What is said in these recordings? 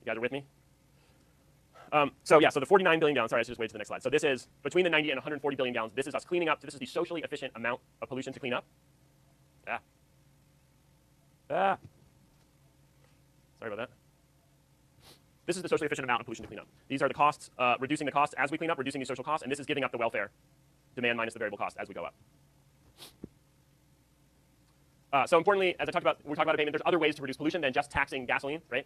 You guys are with me? So yeah, so the 49 billion gallons, sorry, I should just wait to the next slide. So this is between the 90 and 140 billion gallons. This is us cleaning up. This is the socially efficient amount of pollution to clean up. Sorry about that. This is the socially efficient amount of pollution to clean up. These are the costs, reducing the costs as we clean up, reducing the social costs, and this is giving up the welfare demand minus the variable cost as we go up. So importantly, as I talked about, we're talking about abatement, there's other ways to reduce pollution than just taxing gasoline, right?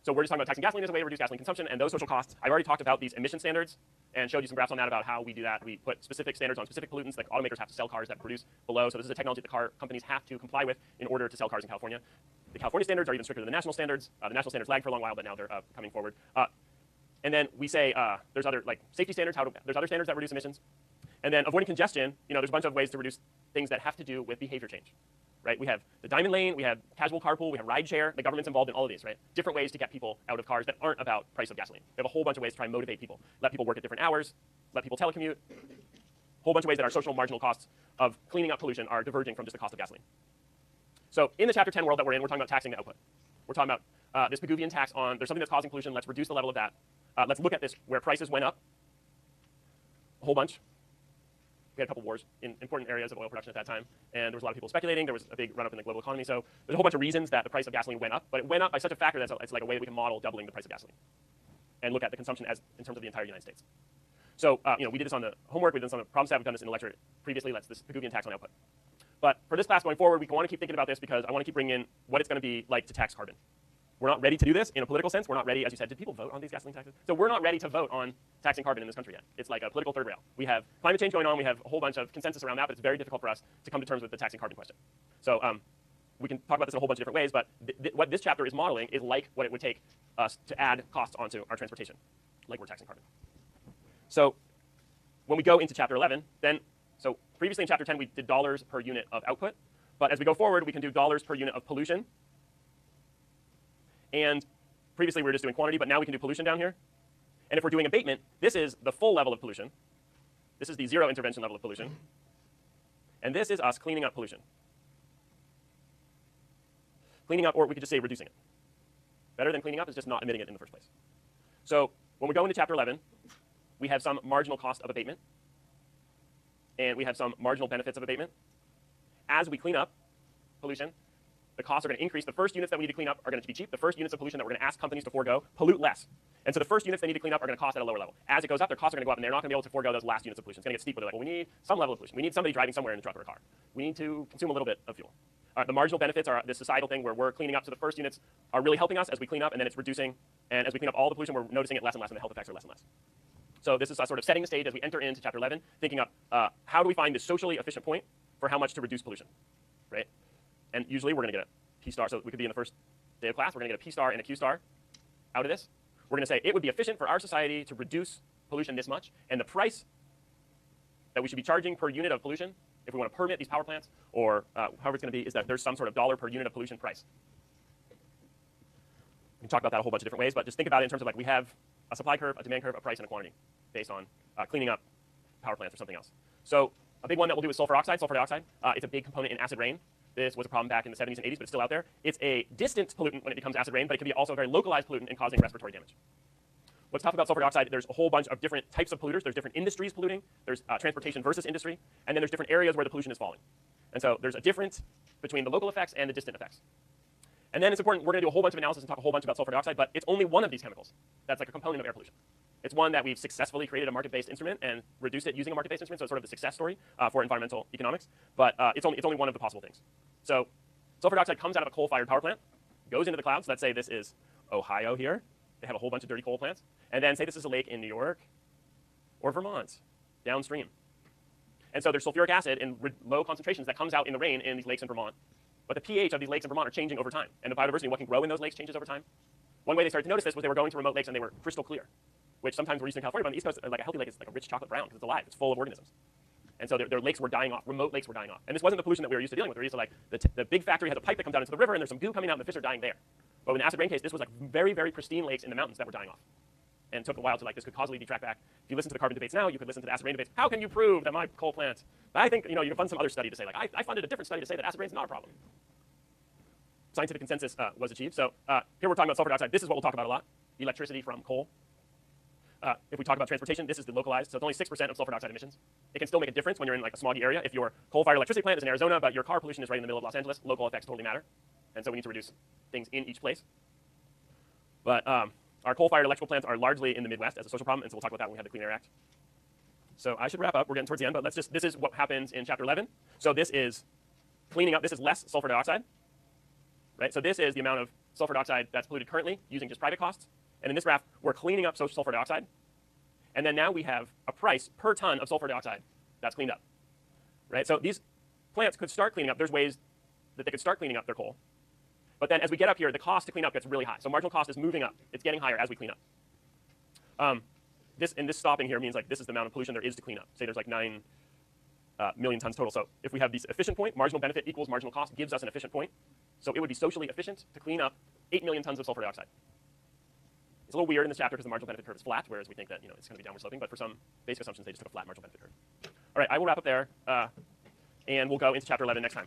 So we're just talking about taxing gasoline as a way to reduce gasoline consumption, and those social costs. I've already talked about these emission standards and showed you some graphs on that about how we do that. We put specific standards on specific pollutants. Like automakers have to sell cars that produce below. So this is a technology that car companies have to comply with in order to sell cars in California. The California standards are even stricter than the national standards. The national standards lagged for a long while, but now they're coming forward. And then we say there's other like safety standards. There's other standards that reduce emissions. And then avoiding congestion. There's a bunch of ways to reduce things that have to do with behavior change. Right? We have the diamond lane, we have casual carpool, we have ride share. The government's involved in all of these, right? Different ways to get people out of cars that aren't about price of gasoline. We have a whole bunch of ways to try and motivate people. Let people work at different hours, let people telecommute. A whole bunch of ways that our social marginal costs of cleaning up pollution are diverging from just the cost of gasoline. So in the chapter 10 world that we're in, we're talking about taxing the output. We're talking about this Pigouvian tax on, there's something that's causing pollution, let's reduce the level of that. Let's look at this where prices went up a whole bunch. We had a couple wars in important areas of oil production at that time, and there was a lot of people speculating. There was a big run-up in the global economy. So there's a whole bunch of reasons that the price of gasoline went up, but it went up by such a factor that it's like a way that we can model doubling the price of gasoline and look at the consumption as in terms of the entire United States. So we did this on the homework. We did this on the problem set. We've done this in the lecture previously. That's this Pigouvian tax on output. But for this class going forward, we want to keep thinking about this because I want to keep bringing in what it's going to be like to tax carbon. We're not ready to do this in a political sense. We're not ready, as you said, did people vote on these gasoline taxes? So we're not ready to vote on taxing carbon in this country yet. It's like a political third rail. We have climate change going on. We have a whole bunch of consensus around that, but it's very difficult for us to come to terms with the taxing carbon question. So we can talk about this in a whole bunch of different ways, but what this chapter is modeling is like what it would take us to add costs onto our transportation, like we're taxing carbon. So when we go into chapter 11, so previously in chapter 10, we did dollars per unit of output, but as we go forward, we can do dollars per unit of pollution. And previously, we were just doing quantity, but now we can do pollution down here. And if we're doing abatement, this is the full level of pollution. This is the zero intervention level of pollution. And this is us cleaning up pollution. Cleaning up, or we could just say reducing it. Better than cleaning up is just not emitting it in the first place. So when we go into chapter 11, we have some marginal cost of abatement. And we have some marginal benefits of abatement. As we clean up pollution, the costs are going to increase. The first units that we need to clean up are going to be cheap. The first units of pollution that we're going to ask companies to forego pollute less. And so the first units they need to clean up are going to cost at a lower level. As it goes up, their costs are going to go up, and they're not going to be able to forego those last units of pollution. It's going to get steep where they're like, well, we need some level of pollution. We need somebody driving somewhere in a truck or a car. We need to consume a little bit of fuel. The marginal benefits are this societal thing where we're cleaning up. So the first units are really helping us as we clean up, and then it's reducing. And as we clean up all the pollution, we're noticing it less and less, and the health effects are less and less. So this is us sort of setting the stage as we enter into chapter 11, thinking up how do we find the socially efficient point for how much to reduce pollution, right? And usually we're going to get a P star. So we could be in the first day of class. We're going to get a P star and a Q star out of this. We're going to say it would be efficient for our society to reduce pollution this much, and the price that we should be charging per unit of pollution, if we want to permit these power plants, or however it's going to be, is that there's some sort of dollar per unit of pollution price. We can talk about that a whole bunch of different ways, but just think about it in terms of like we have a supply curve, a demand curve, a price, and a quantity based on cleaning up power plants or something else. So a big one that we'll do is sulfur oxide. Sulfur dioxide, it's a big component in acid rain. This was a problem back in the 70s and 80s, but it's still out there. It's a distant pollutant when it becomes acid rain, but it can be also a very localized pollutant in causing respiratory damage. What's tough about sulfur dioxide, there's a whole bunch of different types of polluters. There's different industries polluting. There's transportation versus industry. And then there's different areas where the pollution is falling. And so there's a difference between the local effects and the distant effects. And then it's important, we're going to do a whole bunch of analysis and talk a whole bunch about sulfur dioxide, but it's only one of these chemicals that's like a component of air pollution. It's one that we've successfully created a market-based instrument and reduced it using a market-based instrument, so it's sort of the success story for environmental economics. But it's only one of the possible things. So sulfur dioxide comes out of a coal-fired power plant, goes into the clouds. Let's say this is Ohio here. They have a whole bunch of dirty coal plants. And then say this is a lake in New York or Vermont downstream. And so there's sulfuric acid in low concentrations that comes out in the rain in these lakes in Vermont. But the pH of these lakes in Vermont are changing over time. And the biodiversity, what can grow in those lakes, changes over time. One way they started to notice this was they were going to remote lakes and they were crystal clear, which sometimes we're used in California, but on the East Coast, like a healthy lake is like a rich chocolate brown because it's alive. It's full of organisms. And so their lakes were dying off. Remote lakes were dying off. And this wasn't the pollution that we were used to dealing with. We were used to like the big factory has a pipe that comes down into the river and there's some goo coming out and the fish are dying there. But in the acid rain case, this was like very, very pristine lakes in the mountains that were dying off. And it took a while to like this could causally be tracked back. If you listen to the carbon debates now, you could listen to the acid rain debates. How can you prove that my coal plant? I think you can fund some other study to say like I funded a different study to say that acid rain is not a problem. Scientific consensus was achieved. So here we're talking about sulfur dioxide. This is what we'll talk about a lot. electricity from coal. If we talk about transportation, this is the localized, so it's only 6% of sulfur dioxide emissions. It can still make a difference when you're in like a smoggy area. If your coal-fired electricity plant is in Arizona, but your car pollution is right in the middle of Los Angeles, local effects totally matter. And so we need to reduce things in each place. But our coal-fired electrical plants are largely in the Midwest as a social problem, and so we'll talk about that when we have the Clean Air Act. So I should wrap up. We're getting towards the end, but this is what happens in Chapter 11. So this is cleaning up. This is less sulfur dioxide, right? So this is the amount of sulfur dioxide that's polluted currently using just private costs. And in this graph, we're cleaning up sulfur dioxide. And then now we have a price per ton of sulfur dioxide that's cleaned up, right? So these plants could start cleaning up. There's ways that they could start cleaning up their coal. But then as we get up here, the cost to clean up gets really high. So marginal cost is moving up. It's getting higher as we clean up. This stopping here means like this is the amount of pollution there is to clean up. Say there's like 9 million tons total. So if we have this efficient point, marginal benefit equals marginal cost gives us an efficient point. So it would be socially efficient to clean up 8 million tons of sulfur dioxide. It's a little weird in this chapter because the marginal benefit curve is flat, whereas we think that it's going to be downward sloping. But for some basic assumptions, they just took a flat marginal benefit curve. All right, I will wrap up there, and we'll go into Chapter 11 next time.